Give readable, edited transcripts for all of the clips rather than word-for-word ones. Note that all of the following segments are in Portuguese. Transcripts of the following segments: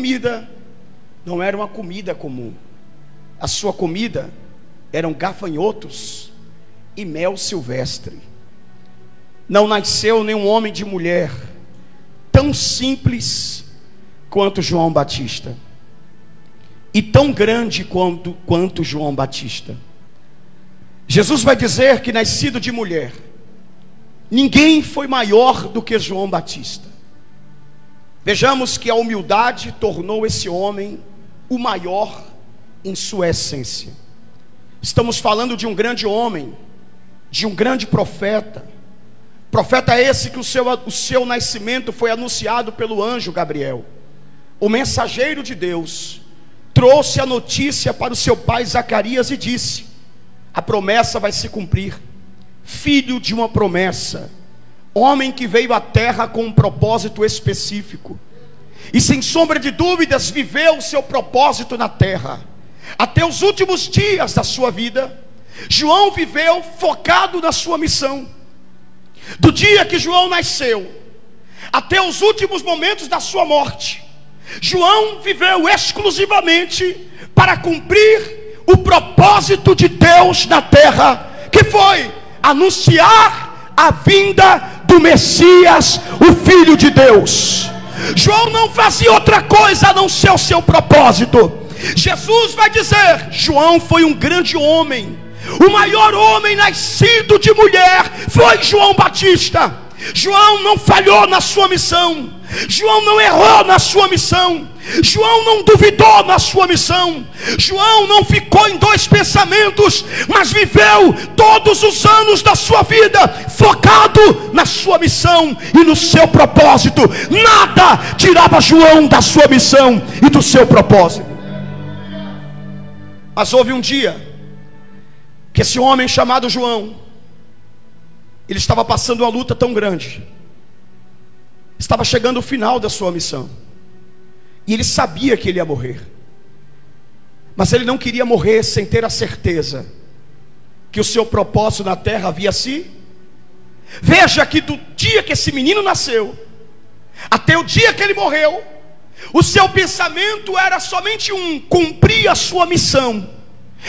comida não era uma comida comum. A sua comida eram gafanhotos e mel silvestre. Não nasceu nenhum homem de mulher tão simples quanto João Batista, e tão grande quanto João Batista. Jesus vai dizer que, nascido de mulher, ninguém foi maior do que João Batista. Vejamos que a humildade tornou esse homem o maior em sua essência. Estamos falando de um grande homem, de um grande profeta. Profeta esse que o seu nascimento foi anunciado pelo anjo Gabriel. O mensageiro de Deus trouxe a notícia para o seu pai Zacarias e disse: a promessa vai se cumprir. Filho de uma promessa, homem que veio à terra com um propósito específico, e sem sombra de dúvidas viveu o seu propósito na terra. Até os últimos dias da sua vida, João viveu focado na sua missão. Do dia que João nasceu até os últimos momentos da sua morte, João viveu exclusivamente para cumprir o propósito de Deus na terra, que foi anunciar a vinda do Messias, o Filho de Deus. João não fazia outra coisa a não ser o seu propósito. Jesus vai dizer: João foi um grande homem, o maior homem nascido de mulher foi João Batista. João não falhou na sua missão, João não errou na sua missão, João não duvidou na sua missão, João não ficou em dois pensamentos, mas viveu todos os anos da sua vida focado na sua missão e no seu propósito. Nada tirava João da sua missão e do seu propósito. Mas houve um dia que esse homem chamado João, ele estava passando uma luta tão grande, estava chegando o final da sua missão, e ele sabia que ele ia morrer, mas ele não queria morrer sem ter a certeza que o seu propósito na terra havia se... Veja que do dia que esse menino nasceu até o dia que ele morreu, o seu pensamento era somente cumprir a sua missão.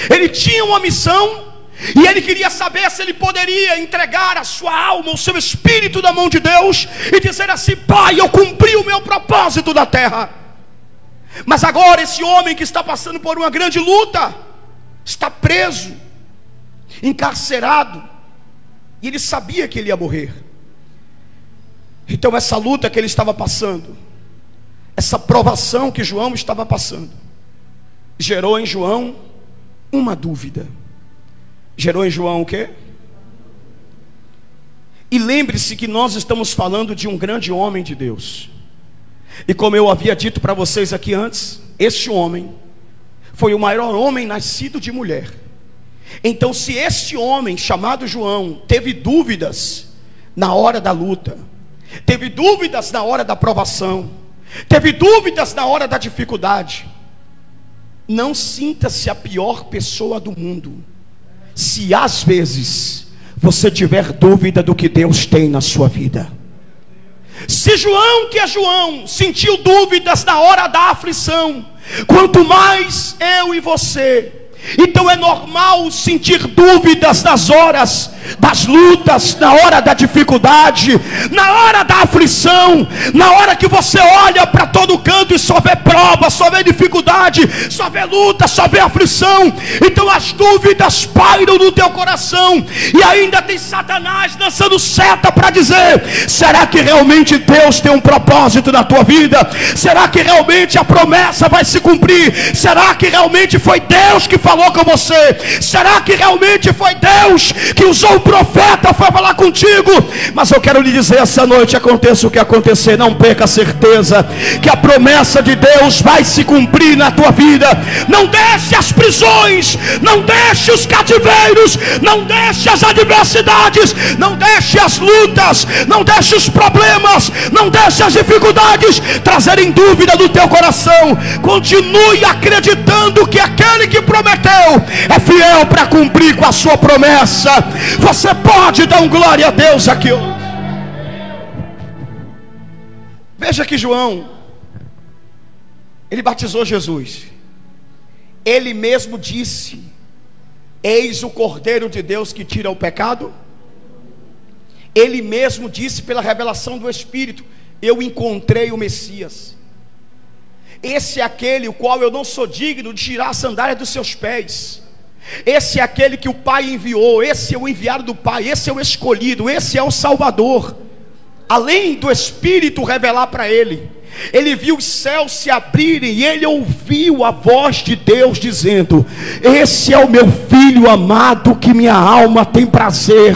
Ele tinha uma missão e ele queria saber se ele poderia entregar a sua alma, o seu espírito na mão de Deus e dizer assim: Pai, eu cumpri o meu propósito na terra. Mas agora esse homem que está passando por uma grande luta, está preso, encarcerado, e ele sabia que ele ia morrer. Então essa luta que ele estava passando, essa provação que João estava passando, gerou em João uma dúvida. Gerou em João o quê? E lembre-se que nós estamos falando de um grande homem de Deus. E como eu havia dito para vocês aqui antes, este homem foi o maior homem nascido de mulher. Então, se este homem chamado João teve dúvidas na hora da luta, teve dúvidas na hora da provação, teve dúvidas na hora da dificuldade, não sinta-se a pior pessoa do mundo se às vezes você tiver dúvida do que Deus tem na sua vida. Se João, que é João, sentiu dúvidas na hora da aflição, quanto mais eu e você. Então é normal sentir dúvidas nas horas das lutas, na hora da dificuldade, na hora da aflição, na hora que você olha para todo canto e só vê prova, só vê dificuldade, só vê luta, só vê aflição. Então as dúvidas pairam no teu coração, e ainda tem Satanás lançando seta para dizer: será que realmente Deus tem um propósito na tua vida? Será que realmente a promessa vai se cumprir? Será que realmente foi Deus que falou com você? Será que realmente foi Deus que usou o profeta para falar contigo? Mas eu quero lhe dizer essa noite: aconteça o que acontecer, não perca a certeza que a promessa de Deus vai se cumprir na tua vida. Não deixe as prisões, não deixe os cativeiros, não deixe as adversidades, não deixe as lutas, não deixe os problemas, não deixe as dificuldades trazerem dúvida no teu coração. Continue acreditando que aquele que prometeu é fiel para cumprir com a sua promessa. Você pode dar um glória a Deus aqui. Veja que João, Ele batizou Jesus. Ele mesmo disse: eis o Cordeiro de Deus que tira o pecado. Ele mesmo disse pela revelação do Espírito: eu encontrei o Messias. Esse é aquele o qual eu não sou digno de tirar a sandália dos seus pés. Esse é aquele que o Pai enviou. Esse é o enviado do Pai. Esse é o escolhido. Esse é o Salvador. Além do Espírito revelar para ele, ele viu os céus se abrirem e ele ouviu a voz de Deus dizendo: esse é o meu filho amado que minha alma tem prazer.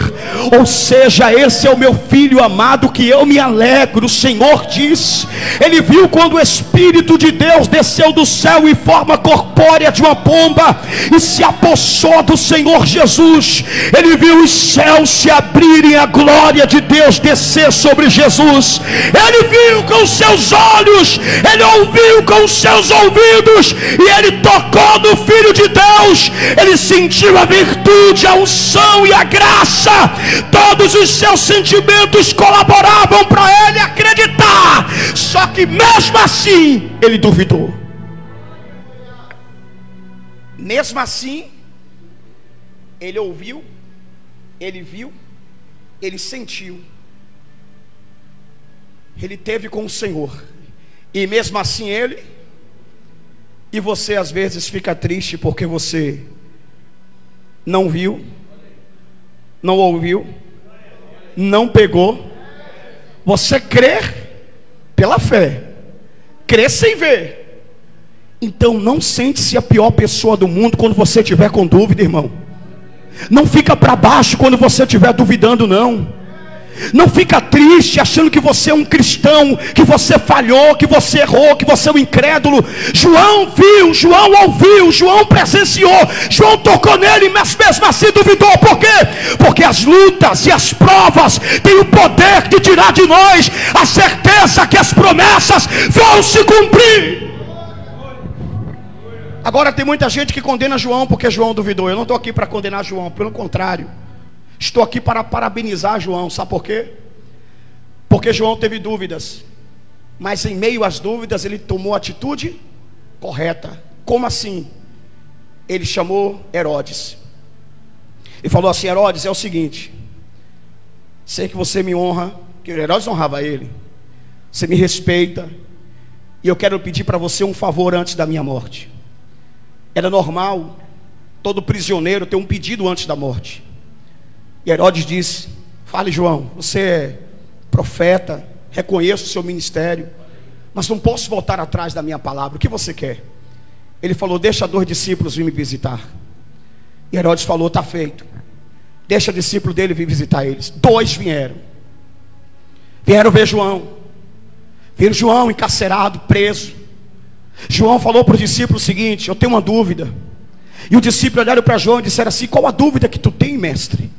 Ou seja, esse é o meu filho amado que eu me alegro. O Senhor diz. Ele viu quando o Espírito de Deus desceu do céu em forma corpórea de uma pomba e se apossou do Senhor Jesus. Ele viu os céus se abrirem, a glória de Deus descer sobre Jesus. Ele viu com os seus olhos, ele ouviu com os seus ouvidos, e ele tocou no Filho de Deus. Ele sentiu a virtude, a unção e a graça. Todos os seus sentimentos colaboravam para ele acreditar. Só que mesmo assim ele duvidou. Mesmo assim ele ouviu, ele viu, ele sentiu, ele teve com o Senhor. E mesmo assim ele, e você às vezes fica triste porque você não viu, não ouviu, não pegou. Você crê pela fé, crê sem ver. Então não sente-se a pior pessoa do mundo quando você estiver com dúvida, irmão. Não fica para baixo quando você estiver duvidando, não. Não fica triste achando que você é um cristão, que você falhou, que você errou, que você é um incrédulo. João viu, João ouviu, João presenciou, João tocou nele, mas mesmo assim duvidou. Por quê? Porque as lutas e as provas têm o poder de tirar de nós a certeza que as promessas vão se cumprir. Agora tem muita gente que condena João porque João duvidou. Eu não estou aqui para condenar João, pelo contrário, estou aqui para parabenizar João. Sabe por quê? Porque João teve dúvidas, mas em meio às dúvidas ele tomou a atitude correta. Como assim? Ele chamou Herodes e falou assim: Herodes, é o seguinte, sei que você me honra, que Herodes honrava ele, você me respeita, e eu quero pedir para você um favor antes da minha morte. Era normal todo prisioneiro ter um pedido antes da morte. E Herodes disse: fale, João, você é profeta, reconheço o seu ministério, mas não posso voltar atrás da minha palavra. O que você quer? Ele falou: deixa 2 discípulos vir me visitar. E Herodes falou: está feito. Deixa o discípulo dele vir visitar eles. 2 vieram. Vieram ver João. Viram João encarcerado, preso. João falou para os discípulos o seguinte: eu tenho uma dúvida. E os discípulos olharam para João e disseram assim: qual a dúvida que tu tem, mestre?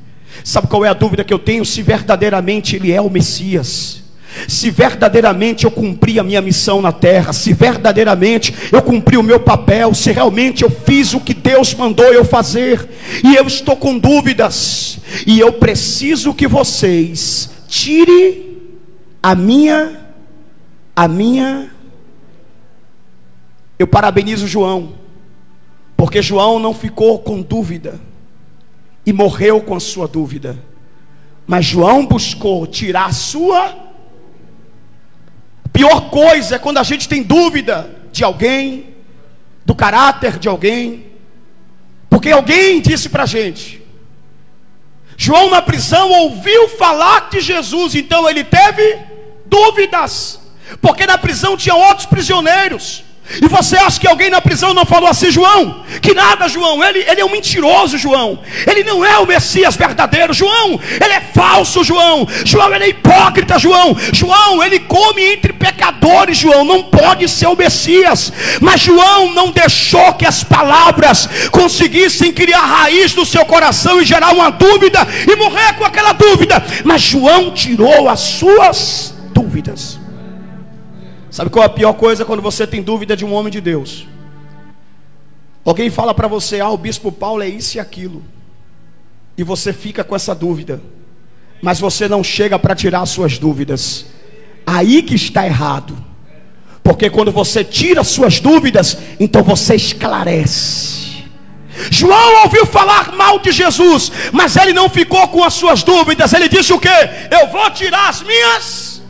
Sabe qual é a dúvida que eu tenho? Se verdadeiramente ele é o Messias, se verdadeiramente eu cumpri a minha missão na terra, se verdadeiramente eu cumpri o meu papel, se realmente eu fiz o que Deus mandou eu fazer. E eu estou com dúvidas, e eu preciso que vocês tirem a minha. Eu parabenizo João, porque João não ficou com dúvida e morreu com a sua dúvida, mas João buscou tirar a sua. A pior coisa é quando a gente tem dúvida de alguém, do caráter de alguém, porque alguém disse para a gente. João na prisão ouviu falar de Jesus, então ele teve dúvidas, porque na prisão tinha outros prisioneiros. E você acha que alguém na prisão não falou assim: João, que nada, João, ele é um mentiroso, João, ele não é o Messias verdadeiro, João, ele é falso, João, ele é hipócrita, João, ele come entre pecadores, João, não pode ser o Messias. Mas João não deixou que as palavras conseguissem criar raiz no seu coração e gerar uma dúvida e morrer com aquela dúvida. Mas João tirou as suas dúvidas. Sabe qual é a pior coisa quando você tem dúvida de um homem de Deus? Alguém fala para você: o bispo Paulo é isso e aquilo, e você fica com essa dúvida, mas você não chega para tirar as suas dúvidas. Aí que está errado, Porque quando você tira suas dúvidas, então você esclarece. João ouviu falar mal de Jesus, mas ele não ficou com as suas dúvidas. Ele disse o quê? Eu vou tirar as minhas.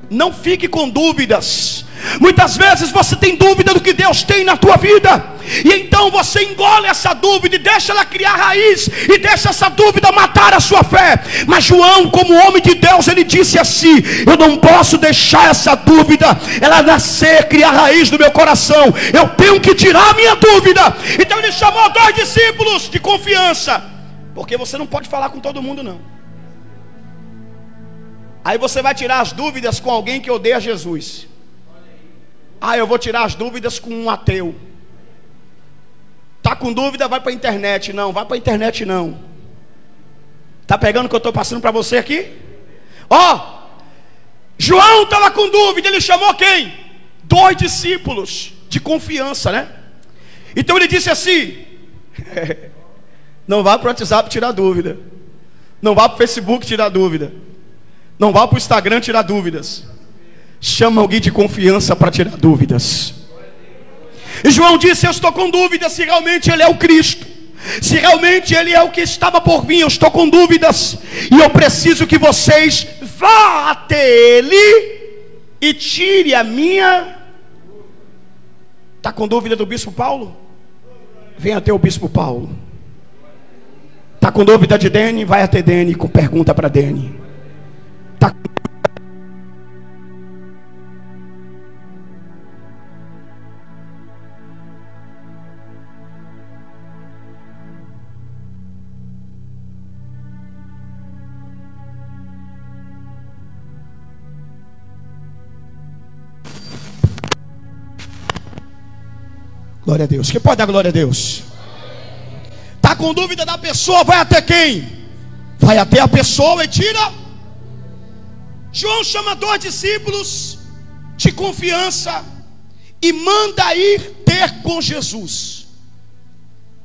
Não fique com dúvidas. Muitas vezes você tem dúvida do que Deus tem na tua vida, e então você engole essa dúvida e deixa ela criar raiz, e deixa essa dúvida matar a sua fé. Mas João, como homem de Deus, ele disse assim: eu não posso deixar essa dúvida ela nascer, criar raiz no meu coração. Eu tenho que tirar a minha dúvida. Então ele chamou 2 discípulos de confiança, porque você não pode falar com todo mundo não. Aí você vai tirar as dúvidas com alguém que odeia Jesus. Eu vou tirar as dúvidas com um ateu. Tá com dúvida, vai para a internet. Não, vai para a internet não. Tá pegando o que eu estou passando para você aqui? João estava com dúvida. Ele chamou quem? 2 discípulos de confiança, né? Então ele disse assim: não vá para o WhatsApp tirar dúvida, não vá para o Facebook tirar dúvida, não vá para o Instagram tirar dúvidas. Chama alguém de confiança para tirar dúvidas. E João disse: eu estou com dúvidas se realmente ele é o Cristo, se realmente ele é o que estava por vir. Eu estou com dúvidas, e eu preciso que vocês vá até ele e tire a minha. Está com dúvida do bispo Paulo? Vem até o bispo Paulo. Está com dúvida de Dene? Vai até Dene com pergunta para Dene. Está com... Glória a Deus. Quem pode dar glória a Deus? Está com dúvida da pessoa? Vai até quem? Vai até a pessoa e tira. João chama 2 discípulos de confiança e manda ir ter com Jesus.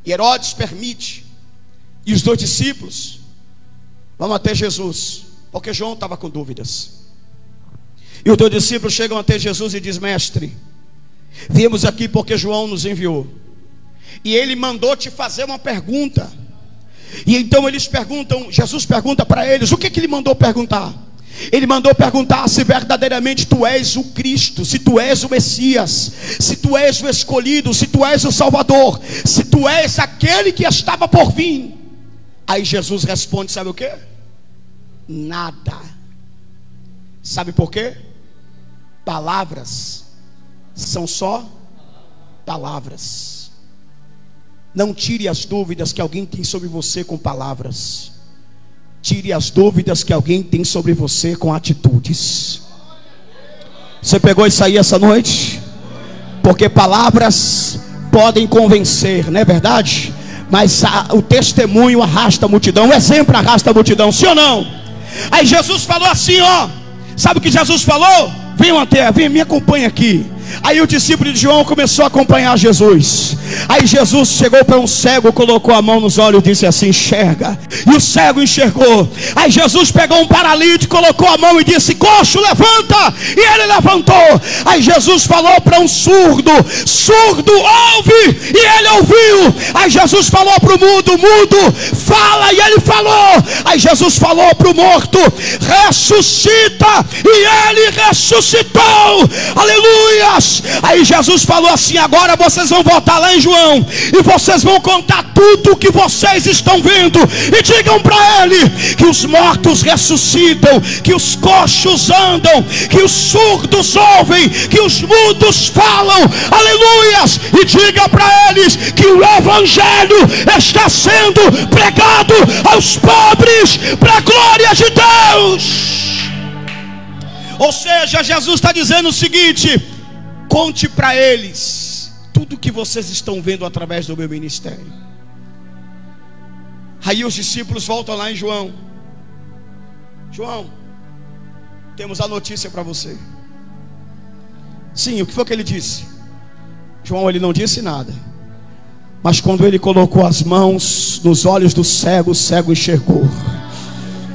E Herodes permite. E os 2 discípulos vão até Jesus, porque João estava com dúvidas. E os 2 discípulos chegam até Jesus e diz: mestre, viemos aqui porque João nos enviou, e ele mandou te fazer uma pergunta. E então eles perguntam, Jesus pergunta para eles: o que ele mandou perguntar? Ele mandou perguntar se verdadeiramente tu és o Cristo, se tu és o Messias, se tu és o escolhido, se tu és o Salvador, se tu és aquele que estava por vir. Aí Jesus responde: sabe o que? Nada. Sabe por quê? Palavras são só palavras. Não tire as dúvidas que alguém tem sobre você com palavras. Tire as dúvidas que alguém tem sobre você com atitudes. Você pegou isso aí essa noite? Porque palavras podem convencer, não é verdade? Mas o testemunho arrasta a multidão, o exemplo arrasta a multidão, sim ou não? Aí Jesus falou assim, sabe o que Jesus falou? Venham até, me acompanha aqui. Aí o discípulo de João começou a acompanhar Jesus. Aí Jesus chegou para um cego, colocou a mão nos olhos e disse assim: enxerga. E o cego enxergou. Aí Jesus pegou um paralítico, colocou a mão e disse: coxo, levanta. E ele levantou. Aí Jesus falou para um surdo: surdo, ouve. E ele ouviu. Aí Jesus falou para o mudo: mudo, fala. E ele falou. Aí Jesus falou para o morto: ressuscita. E ele ressuscitou. Aleluia. Aí Jesus falou assim: agora vocês vão voltar lá em João e vocês vão contar tudo o que vocês estão vendo, e digam para ele que os mortos ressuscitam, que os coxos andam, que os surdos ouvem, que os mudos falam, aleluias. E diga para eles que o evangelho está sendo pregado aos pobres para a glória de Deus. Ou seja, Jesus está dizendo o seguinte: conte para eles tudo que vocês estão vendo através do meu ministério. Aí os discípulos voltam lá em João: João, temos a notícia para você. Sim, o que foi que ele disse? João, ele não disse nada, mas quando ele colocou as mãos nos olhos do cego, o cego enxergou.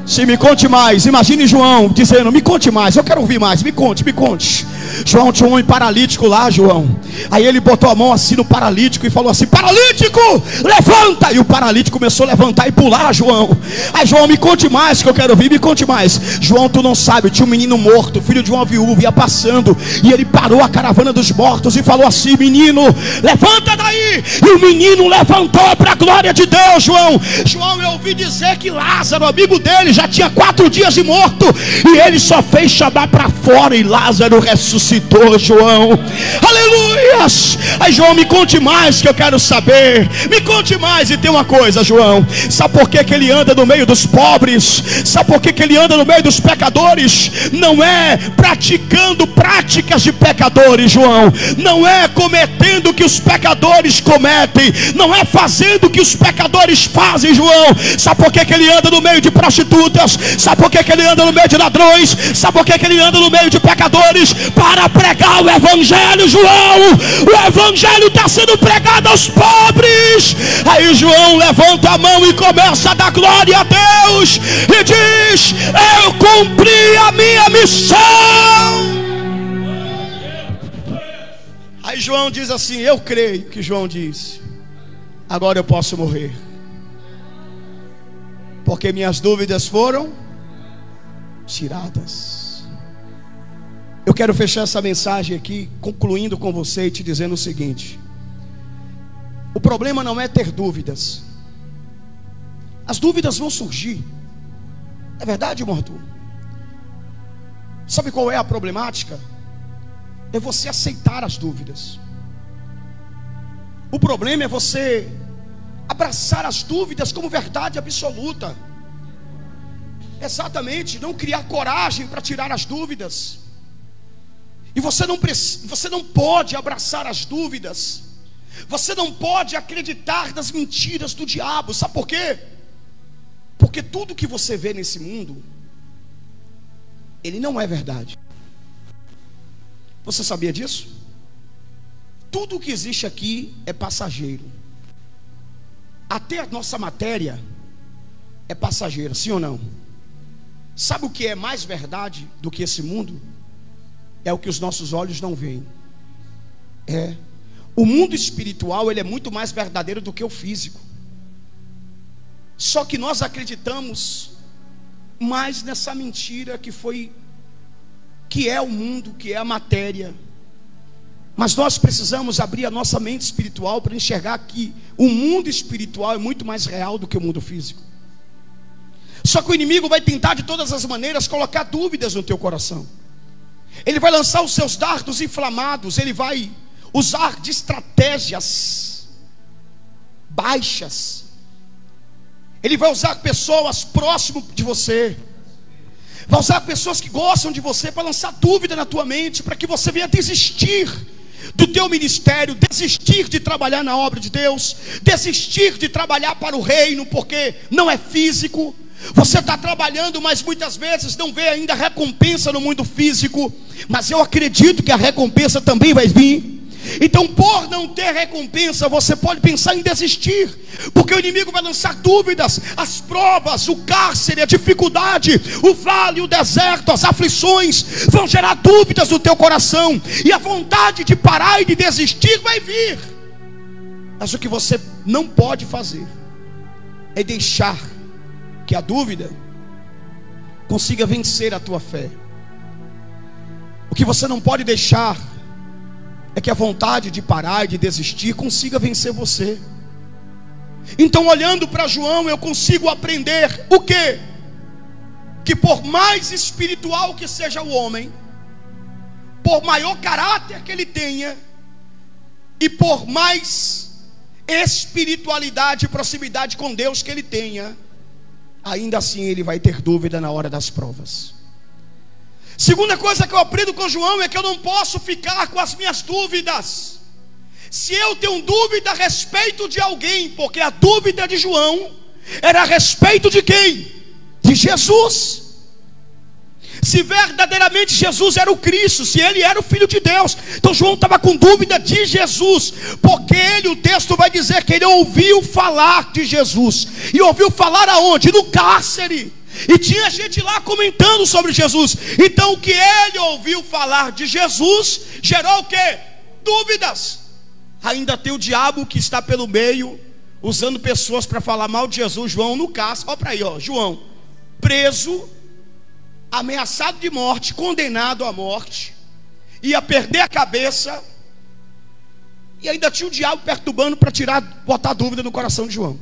Sim, me conte mais. Imagine João dizendo: me conte mais, eu quero ouvir mais, me conte, me conte. João, tinha um homem paralítico lá, João. Aí ele botou a mão assim no paralítico e falou assim: paralítico, levanta. E o paralítico começou a levantar e pular, João. Aí João, me conte mais que eu quero ouvir, me conte mais. João, tu não sabe, tinha um menino morto, filho de uma viúva, ia passando, e ele parou a caravana dos mortos e falou assim: menino, levanta daí. E o menino levantou para a glória de Deus, João. João, eu ouvi dizer que Lázaro, amigo dele, já tinha 4 dias de morto, e ele só fez chamar para fora, e Lázaro ressuscitou, João. Aleluias. Aí João, me conte mais que eu quero saber, me conte mais. E tem uma coisa, João, sabe por que ele anda no meio dos pobres? Sabe por que ele anda no meio dos pecadores? Não é praticando práticas de pecadores, João. Não é cometendo o que os pecadores cometem. Não é fazendo o que os pecadores fazem, João. Sabe por que ele anda no meio de prostitutas? Sabe por que ele anda no meio de ladrões? Sabe por que ele anda no meio de pecadores? Para pregar o evangelho, João. O evangelho está sendo pregado aos pobres. Aí João levanta a mão e começa a dar glória a Deus e diz: eu cumpri a minha missão. Aí João diz assim, eu creio que João disse: agora eu posso morrer, porque minhas dúvidas foram tiradas. Eu quero fechar essa mensagem aqui, concluindo com você e te dizendo o seguinte: o problema não é ter dúvidas. As dúvidas vão surgir. É verdade, irmão Arthur? Sabe qual é a problemática? É você aceitar as dúvidas. O problema é você abraçar as dúvidas como verdade absoluta. Exatamente, não criar coragem para tirar as dúvidas. E você não pode abraçar as dúvidas. Você não pode acreditar nas mentiras do diabo. Sabe por quê? Porque tudo que você vê nesse mundo, ele não é verdade. Você sabia disso? Tudo que existe aqui é passageiro. Até a nossa matéria é passageira, sim ou não? Sabe o que é mais verdade do que esse mundo? É o que os nossos olhos não veem. O mundo espiritual, ele é muito mais verdadeiro do que o físico. Só que nós acreditamos mais nessa mentira que é o mundo, que é a matéria. Mas nós precisamos abrir a nossa mente espiritual para enxergar que o mundo espiritual é muito mais real do que o mundo físico. Só que o inimigo vai tentar de todas as maneiras colocar dúvidas no teu coração. Ele vai lançar os seus dardos inflamados. Ele vai usar de estratégias baixas. Ele vai usar pessoas próximas de você. Vai usar pessoas que gostam de você para lançar dúvida na tua mente, para que você venha desistir do teu ministério, desistir de trabalhar na obra de Deus, desistir de trabalhar para o reino, porque não é físico. Você está trabalhando, mas muitas vezes não vê ainda a recompensa no mundo físico. Mas eu acredito que a recompensa também vai vir. Então, por não ter recompensa, você pode pensar em desistir, porque o inimigo vai lançar dúvidas. As provas, o cárcere, a dificuldade, o vale, o deserto, as aflições vão gerar dúvidas no teu coração, e a vontade de parar e de desistir vai vir. Mas o que você não pode fazer é deixar que a dúvida consiga vencer a tua fé. O que você não pode deixar é que a vontade de parar e de desistir consiga vencer você. Então, olhando para João, eu consigo aprender o quê? Que por mais espiritual que seja o homem, por maior caráter que ele tenha, e por mais espiritualidade e proximidade com Deus que ele tenha, ainda assim ele vai ter dúvida na hora das provas. Segunda coisa que eu aprendo com João é que eu não posso ficar com as minhas dúvidas. Se eu tenho dúvida a respeito de alguém, porque a dúvida de João era a respeito de quem? De Jesus. Se verdadeiramente Jesus era o Cristo, se ele era o Filho de Deus, então João estava com dúvida de Jesus, porque ele, o texto vai dizer que ele ouviu falar de Jesus. E ouviu falar aonde? No cárcere. E tinha gente lá comentando sobre Jesus. Então o que ele ouviu falar de Jesus gerou o quê? Dúvidas. Ainda tem o diabo que está pelo meio, usando pessoas para falar mal de Jesus. João no caso, olha para aí, ó, João, preso, ameaçado de morte, condenado à morte, ia perder a cabeça, e ainda tinha o diabo perturbando para botar dúvida no coração de João.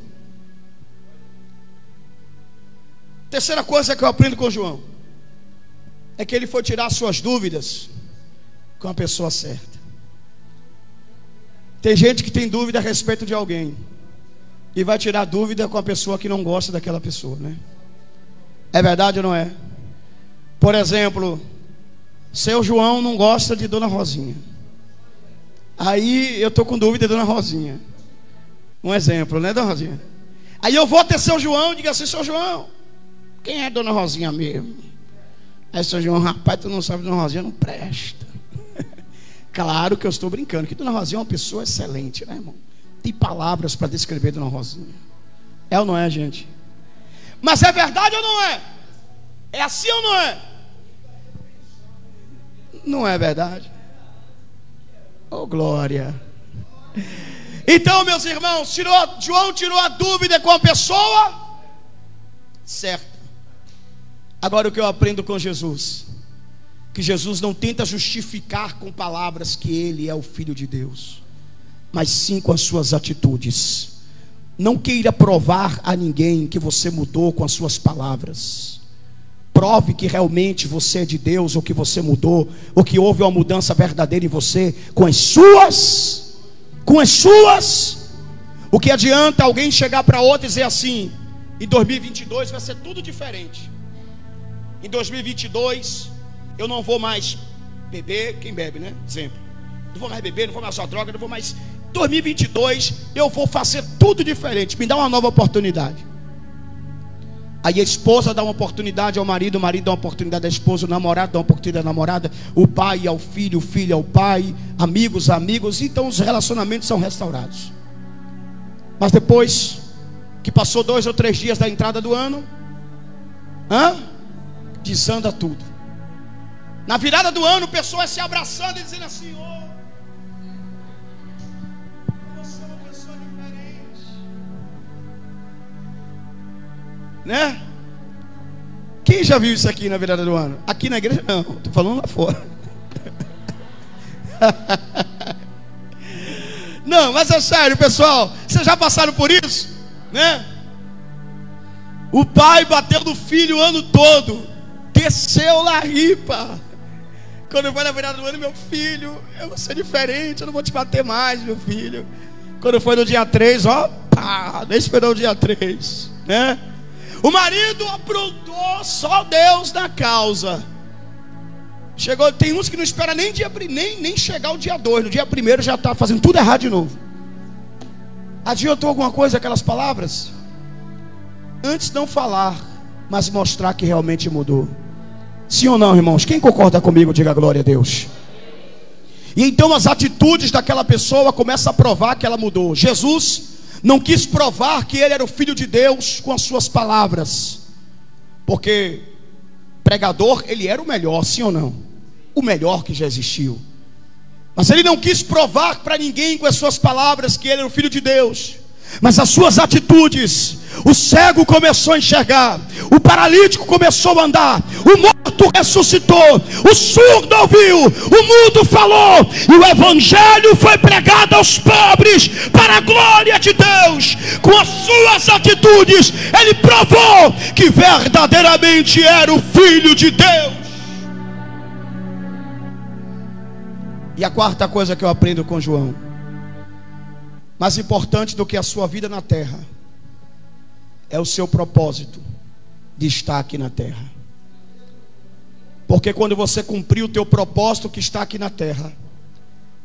Terceira coisa que eu aprendo com João é que ele foi tirar suas dúvidas com a pessoa certa. Tem gente que tem dúvida a respeito de alguém e vai tirar dúvida com a pessoa que não gosta daquela pessoa, né? É verdade ou não é? Por exemplo, seu João não gosta de Dona Rosinha. Aí eu estou com dúvida de Dona Rosinha. Um exemplo, né, Dona Rosinha? Aí eu vou até seu João e digo assim: seu João, quem é Dona Rosinha mesmo? Aí seu João: rapaz, tu não sabe, Dona Rosinha não presta. Claro que eu estou brincando, que Dona Rosinha é uma pessoa excelente, né, irmão? Tem palavras para descrever Dona Rosinha. É ou não é, gente? Mas é verdade ou não é? É assim ou não é? Não é verdade? Oh, glória. Então, meus irmãos, João tirou a dúvida com a pessoa certa. Agora o que eu aprendo com Jesus, que Jesus não tenta justificar com palavras que ele é o Filho de Deus, mas sim com as suas atitudes. Não queira provar a ninguém que você mudou com as suas palavras. Prove que realmente você é de Deus, ou que você mudou, ou que houve uma mudança verdadeira em você com as suas. O que adianta alguém chegar para outro e dizer assim: em 2022 vai ser tudo diferente. Em 2022 eu não vou mais beber. Quem bebe, né? Exemplo. Não vou mais beber, não vou mais usar droga, não vou mais. 2022 eu vou fazer tudo diferente. Me dá uma nova oportunidade. Aí a esposa dá uma oportunidade ao marido, o marido dá uma oportunidade à esposa, o namorado dá uma oportunidade à namorada, o pai ao filho, o filho ao pai, amigos, então os relacionamentos são restaurados. Mas depois que passou 2 ou 3 dias da entrada do ano, desanda tudo. Na virada do ano, pessoas se abraçando e dizendo assim: oh, você é uma pessoa diferente, né? Quem já viu isso aqui na virada do ano? Aqui na igreja não, estou falando lá fora. Não, mas é sério, pessoal, vocês já passaram por isso, né? O pai bateu no filho o ano todo, desceu lá ripa. Quando foi na virada do ano: meu filho, eu vou ser diferente, eu não vou te bater mais, meu filho. Quando foi no dia 3, nem esperou o dia 3, né? O marido aprontou, só Deus na causa. Chegou, tem uns que não espera nem chegar o dia 2, no dia 1 já está fazendo tudo errado de novo. Adiantou alguma coisa aquelas palavras? Antes não falar, mas mostrar que realmente mudou. Sim ou não, irmãos? Quem concorda comigo, diga glória a Deus. E então as atitudes daquela pessoa começam a provar que ela mudou. Jesus não quis provar que ele era o Filho de Deus com as suas palavras, porque pregador ele era o melhor, sim ou não? O melhor que já existiu. Mas ele não quis provar para ninguém com as suas palavras que ele era o Filho de Deus, mas as suas atitudes. O cego começou a enxergar, o paralítico começou a andar, o morto ressuscitou, o surdo ouviu, o mudo falou, e o evangelho foi pregado aos pobres para a glória de Deus. Com as suas atitudes ele provou que verdadeiramente era o Filho de Deus. E a quarta coisa que eu aprendo com João: mais importante do que a sua vida na terra é o seu propósito de estar aqui na terra. Porque quando você cumprir o teu propósito que está aqui na terra,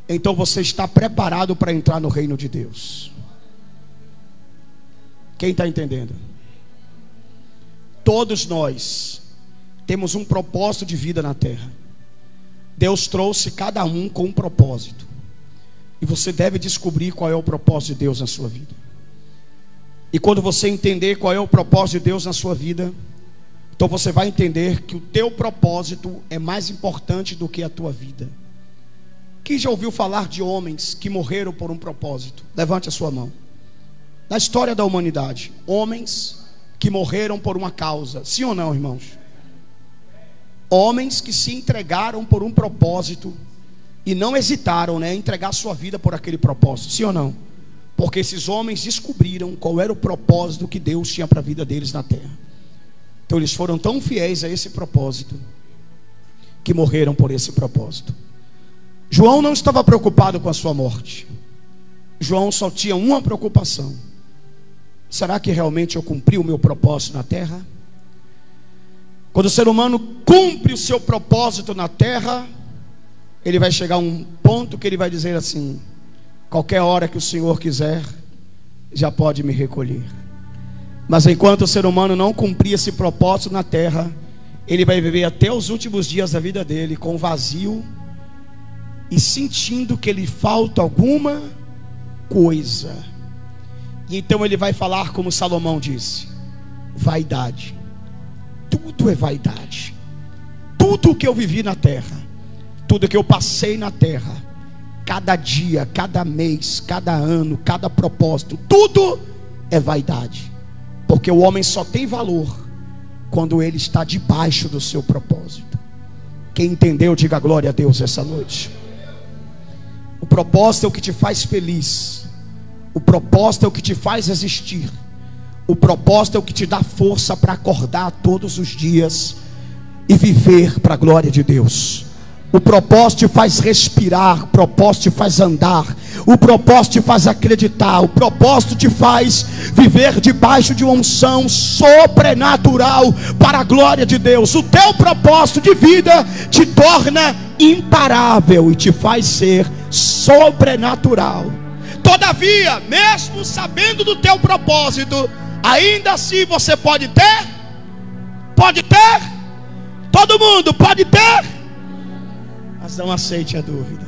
então você está preparado para entrar no reino de Deus. Quem está entendendo? Todos nós temos um propósito de vida na terra. Deus trouxe cada um com um propósito, e você deve descobrir qual é o propósito de Deus na sua vida. E quando você entender qual é o propósito de Deus na sua vida, Então você vai entender que o teu propósito é mais importante do que a tua vida. Quem já ouviu falar de homens que morreram por um propósito? Levante a sua mão. Na história da humanidade, homens que morreram por uma causa. Sim ou não, irmãos? Homens que se entregaram por um propósito e não hesitaram, em entregar sua vida por aquele propósito. Sim ou não? Porque esses homens descobriram qual era o propósito que Deus tinha para a vida deles na terra. Então eles foram tão fiéis a esse propósito que morreram por esse propósito. João não estava preocupado com a sua morte. João só tinha uma preocupação: será que realmente eu cumpri o meu propósito na terra? Quando o ser humano cumpre o seu propósito na terra, ele vai chegar a um ponto que ele vai dizer assim: qualquer hora que o Senhor quiser, já pode me recolher. Mas enquanto o ser humano não cumprir esse propósito na terra, ele vai viver até os últimos dias da vida dele com vazio e sentindo que lhe falta alguma coisa. E então ele vai falar como Salomão disse: vaidade. Tudo é vaidade. Tudo o que eu vivi na terra, tudo que eu passei na terra, cada dia, cada mês, cada ano, cada propósito, tudo é vaidade. Porque o homem só tem valor quando ele está debaixo do seu propósito. Quem entendeu, diga glória a Deus essa noite. O propósito é o que te faz feliz. O propósito é o que te faz existir. O propósito é o que te dá força para acordar todos os dias e viver para a glória de Deus. O propósito te faz respirar, o propósito te faz andar, o propósito te faz acreditar, o propósito te faz viver debaixo de uma unção sobrenatural para a glória de Deus. O teu propósito de vida te torna imparável e te faz ser sobrenatural. Todavia, mesmo sabendo do teu propósito, ainda assim você pode ter? Pode ter? Todo mundo pode ter? Mas não aceite a dúvida.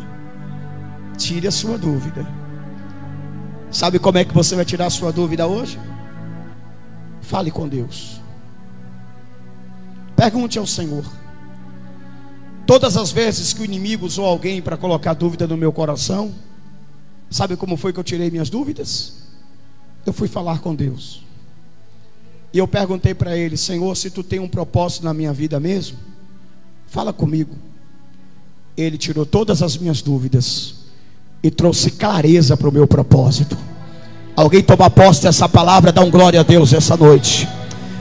Tire a sua dúvida. Sabe como é que você vai tirar a sua dúvida hoje? Fale com Deus. Pergunte ao Senhor. Todas as vezes que o inimigo usou alguém para colocar dúvida no meu coração, sabe como foi que eu tirei minhas dúvidas? Eu fui falar com Deus. E eu perguntei para ele: Senhor, se tu tem um propósito na minha vida mesmo, fala comigo. Ele tirou todas as minhas dúvidas e trouxe clareza para o meu propósito. Alguém toma posse dessa palavra, dá um glória a Deus essa noite.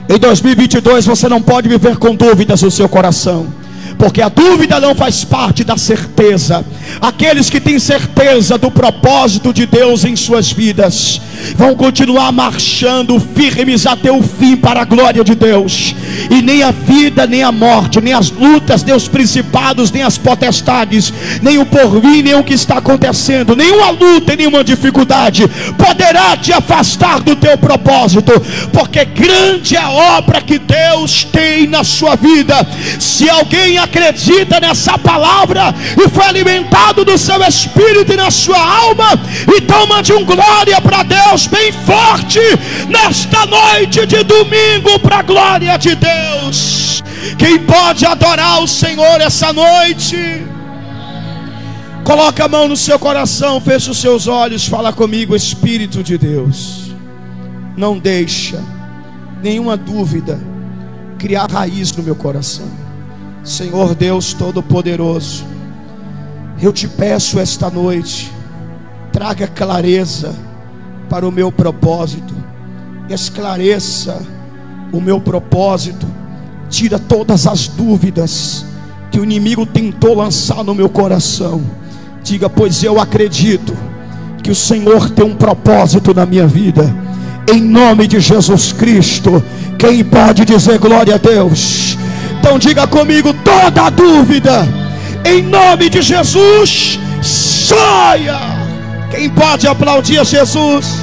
Em 2022 você não pode viver com dúvidas no seu coração, porque a dúvida não faz parte da certeza. Aqueles que têm certeza do propósito de Deus em suas vidas vão continuar marchando firmes até o fim para a glória de Deus. E nem a vida, nem a morte, nem as lutas, nem os principados, nem as potestades, nem o porvir, nem o que está acontecendo, nenhuma luta, nenhuma dificuldade poderá te afastar do teu propósito, porque grande é a obra que Deus tem na sua vida. Se alguém acredita nessa palavra e foi alimentado do seu espírito e na sua alma, então mande um glória para Deus bem forte nesta noite de domingo, para a glória de Deus. Quem pode adorar o Senhor essa noite? Coloca a mão no seu coração, fecha os seus olhos, fala comigo: Espírito de Deus, não deixa nenhuma dúvida criar raiz no meu coração. Senhor Deus Todo-Poderoso, eu te peço esta noite, traga clareza para o meu propósito, esclareça o meu propósito, tira todas as dúvidas que o inimigo tentou lançar no meu coração. Diga: pois eu acredito que o Senhor tem um propósito na minha vida, em nome de Jesus Cristo. Quem pode dizer glória a Deus? Então diga comigo: toda a dúvida, em nome de Jesus, saia. Quem pode aplaudir a Jesus?